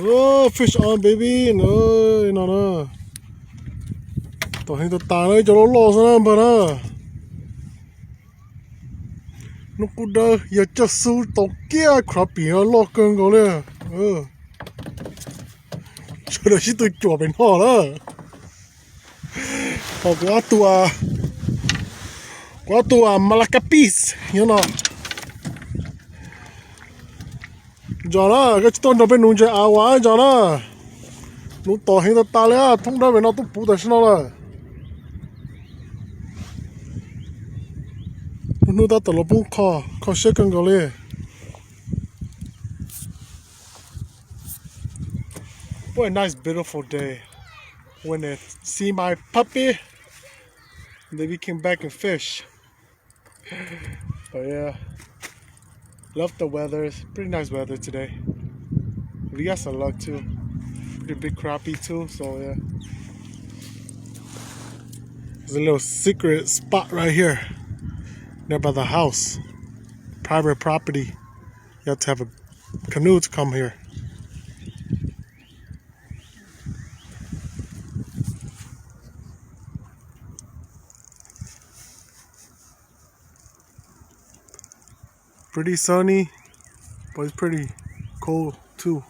Oh, fish on, baby. No. Tao hình tao tàn ấy cho nó lò ra mà nè. Nó cũng đỡ, giờ cho su tao kia crappie nó lò cơn gọi nè. Cho nó chỉ tôi chùa bên họ đó. Họ quá tua malacapis, you know. Giờ đó, cái tôi nó bên nung chơi áo quá giờ đó. Nó tao hình tao ta lẽ, thông đó bên nó tôi phụ tại sao là. Nó ta tao là bung kho xe cơn gọi nè. What a nice, beautiful day. When they see my puppy, they came back and fish. But yeah, love the weather. It's pretty nice weather today. We got some luck too. Pretty big crappie too, so yeah. There's a little secret spot right here, near by the house. Private property. You have to have a canoe to come here. Pretty sunny, but it's pretty cold too.